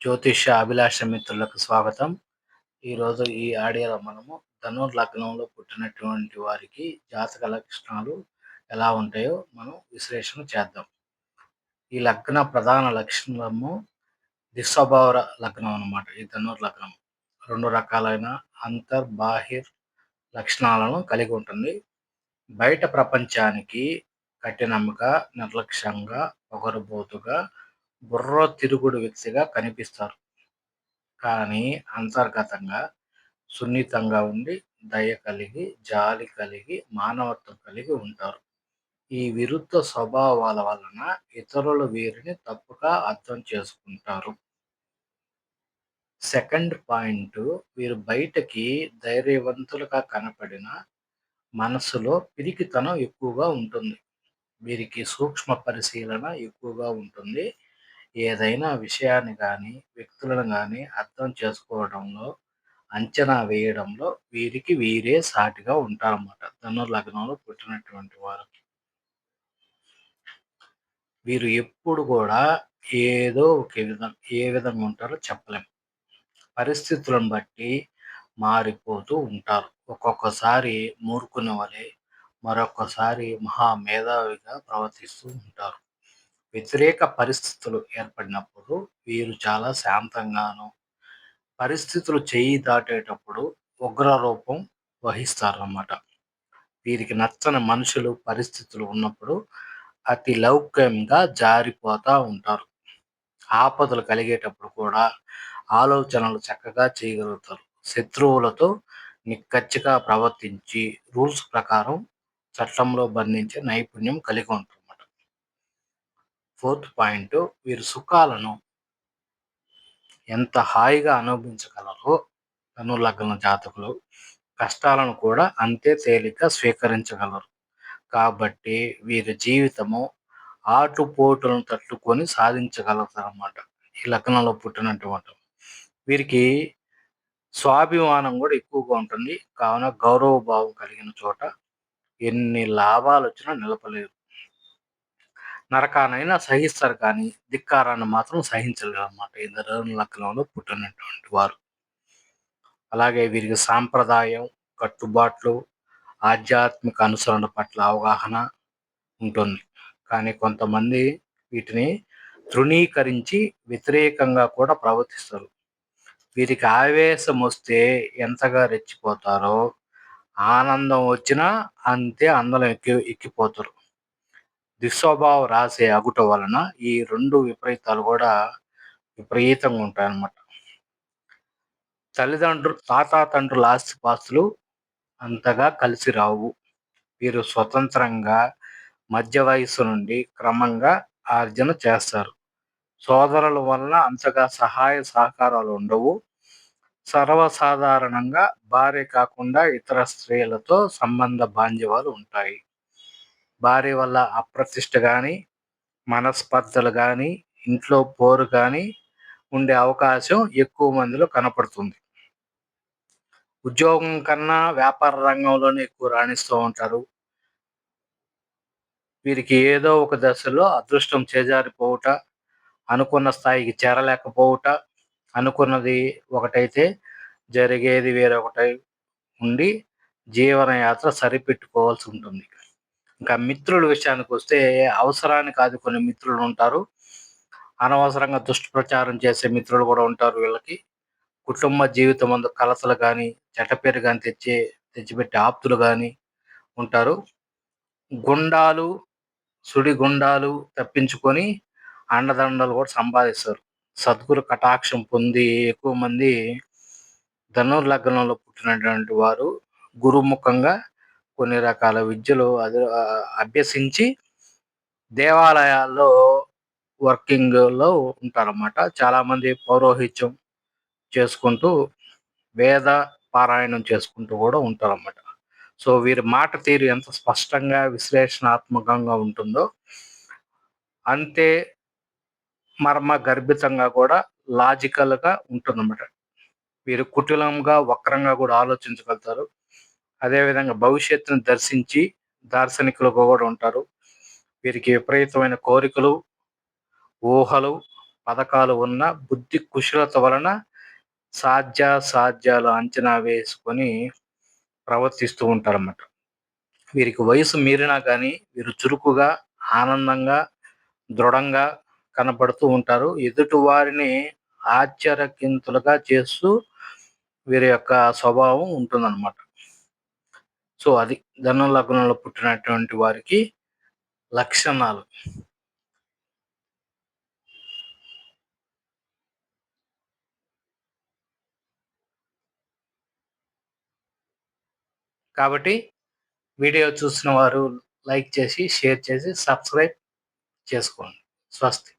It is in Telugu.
జ్యోతిష్య అభిలాష మిత్రులకు స్వాగతం. ఈరోజు ఈ ఆడియోలో మనము లగ్నంలో పుట్టినటువంటి వారికి జాతక లక్షణాలు ఎలా ఉంటాయో మనం విశ్లేషణ చేద్దాం. ఈ లగ్న ప్రధాన లక్షణము దిస్వభావ లగ్నం అన్నమాట. ఈ లగ్నం 2 రకాలైన బాహిర్ లక్షణాలను కలిగి ఉంటుంది. బయట ప్రపంచానికి కఠినంగా, నిర్లక్ష్యంగా, పొగరుబోతుగా, బుర్ర తిరుగుడు వ్యక్తిగా కనిపిస్తారు. కానీ అంతర్గతంగా సున్నితంగా ఉండి, దయ కలిగి, జాలి కలిగి, మానవత్వం కలిగి ఉంటారు. ఈ విరుద్ధ స్వభావాల వలన ఇతరులు వీరిని తప్పుగా అర్థం చేసుకుంటారు. సెకండ్ పాయింట్, వీరు బయటకి ధైర్యవంతులుగా కనపడిన మనసులో పిరికితనం ఎక్కువగా ఉంటుంది. వీరికి సూక్ష్మ పరిశీలన ఎక్కువగా ఉంటుంది. ఏదైనా విషయాన్ని కానీ, వ్యక్తులను కానీ అర్థం చేసుకోవడంలో, అంచనా వేయడంలో వీరికి వీరే సాటిగా ఉంటారన్నమాట. లగ్నంలో పుట్టినటువంటి వారికి వీరు ఎప్పుడు కూడా ఏదో ఒక ఏ విధంగా ఉంటారో చెప్పలేం. పరిస్థితులను బట్టి మారిపోతూ ఉంటారు. ఒక్కొక్కసారి మూర్ఖుని వలె, మరొకసారి మహా మేధావిగా ప్రవర్తిస్తూ ఉంటారు. వ్యతిరేక పరిస్థితులు ఏర్పడినప్పుడు వీరు చాలా శాంతంగాను, పరిస్థితులు చేయి దాటేటప్పుడు ఉగ్ర రూపం వహిస్తారన్నమాట. వీరికి నచ్చని మనుషులు, పరిస్థితులు ఉన్నప్పుడు అతి లౌక్యంగా జారిపోతూ ఉంటారు. ఆపదలు కలిగేటప్పుడు కూడా ఆలోచనలు చక్కగా చేయగలుగుతారు. శత్రువులతో నిక్కచ్చిగా ప్రవర్తించి రూల్స్ ప్రకారం చట్టంలో బంధించే నైపుణ్యం కలిగి ఉంటారన్నమాట. ఫోర్త్ పాయింట్, వీరు సుఖాలను ఎంత హాయిగా అనుభవించగలరో లగ్న జాతకులు కష్టాలను కూడా అంతే తేలిక స్వీకరించగలరు. కాబట్టి వీరి జీవితము ఆటుపోటులను తట్టుకొని సాధించగలుగుతారన్నమాట. ఈ లగ్నంలో పుట్టినటువంటి వీరికి స్వాభిమానం కూడా ఎక్కువగా ఉంటుంది. కావున గౌరవ భావం కలిగిన చోట ఎన్ని లాభాలు వచ్చినా నిలపలేరు. నరకానైనా సహిస్తారు కానీ ధిక్కారాన్ని మాత్రం సహించలేరు అన్నమాట ఈ లగ్నంలో పుట్టినటువంటి వారు. అలాగే వీరికి సాంప్రదాయం, కట్టుబాట్లు, ఆధ్యాత్మిక అనుసరణ పట్ల అవగాహన ఉంటుంది. కానీ కొంతమంది వీటిని తృణీకరించి వ్యతిరేకంగా కూడా ప్రవర్తిస్తారు. వీరికి ఆవేశం వస్తే ఎంతగా రెచ్చిపోతారో, ఆనందం వచ్చినా అంతే అందలం ఎక్కిపోతారు. దుస్వభావ రాసే అగుట వలన ఈ 2 విపరీతాలు కూడా విపరీతంగా ఉంటాయన్నమాట. తాతాతండ్రుల ఆస్తిపాస్తులు అంతగా కలిసి రావు. వీరు స్వతంత్రంగా మధ్య వయస్సు నుండి క్రమంగా ఆర్జన చేస్తారు. సోదరుల వలన అంతగా సహాయ సహకారాలు ఉండవు. సర్వసాధారణంగా భార్య కాకుండా ఇతర స్త్రీలతో సంబంధ బాంధవ్యాలు ఉంటాయి. భార్య వల్ల అప్రతిష్ట కానీ, మనస్పర్ధలు కానీ, ఇంట్లో పోరు కానీ ఉండే అవకాశం ఎక్కువ మందిలో కనపడుతుంది. ఉద్యోగం కన్నా వ్యాపార రంగంలోనే ఎక్కువ రాణిస్తూ ఉంటారు. వీరికి ఏదో ఒక దశలో అదృష్టం చేజారిపోవుట, అనుకున్న స్థాయికి చేరలేకపోవుట, అనుకున్నది ఒకటైతే జరిగేది వేరొకటై ఉండి జీవనయాత్ర సరిపెట్టుకోవాల్సి ఉంటుంది. ఇంకా మిత్రుల విషయానికి వస్తే అవసరానికి ఆదుకునే మిత్రులు ఉంటారు. అనవసరంగా దుష్ప్రచారం చేసే మిత్రులు కూడా ఉంటారు వీళ్ళకి. కుటుంబ జీవితం ముందు కలతలు కానీ, చెడ్డపేరు కానీ తెచ్చిపెట్టే ఆప్తులు కానీ ఉంటారు. గుండాలు, సుడిగుండాలు తప్పించుకొని అండదండలు కూడా సంపాదిస్తారు. సద్గురు కటాక్షం పొంది ఎక్కువ మంది లగ్నంలో పుట్టినటువంటి వారు గురుముఖంగా కొన్ని రకాల విద్యలు అభ్యసించి దేవాలయాల్లో వర్కింగ్‌లో ఉంటారన్నమాట. చాలామంది పౌరోహిత్యం చేసుకుంటూ, వేద పారాయణం చేసుకుంటూ కూడా ఉంటారన్నమాట. సో, వీరి మాట తీరు ఎంత స్పష్టంగా, విశ్లేషణాత్మకంగా ఉంటుందో, అంతే మర్మ గర్భితంగా కూడా లాజికల్‌గా ఉంటుందన్నమాట. వీరు కుటిలంగా, వక్రంగా కూడా ఆలోచించగలుగుతారు. అదేవిధంగా భవిష్యత్తును దర్శించి దార్శనికులుగా కూడా ఉంటారు. వీరికి విపరీతమైన కోరికలు, ఊహలు, పథకాలు ఉన్న బుద్ధి కుశలత వలన సాధ్యాసాధ్యాలు అంచనా వేసుకొని ప్రవర్తిస్తూ ఉంటారన్నమాట. వీరికి వయసు మీరినా కానీ వీరు చురుకుగా, ఆనందంగా, దృఢంగా కనపడుతూ ఉంటారు. ఎదుటివారిని ఆశ్చర్యకింతులుగా చేస్తూ వీరి యొక్క స్వభావం ఉంటుందన్నమాట. సో, అది ధను లగ్నంలో పుట్టినటువంటి వారికి లక్షణాలు. కాబట్టి వీడియో చూసిన వారు లైక్ చేసి, షేర్ చేసి, సబ్స్క్రైబ్ చేసుకోండి. స్వస్తి.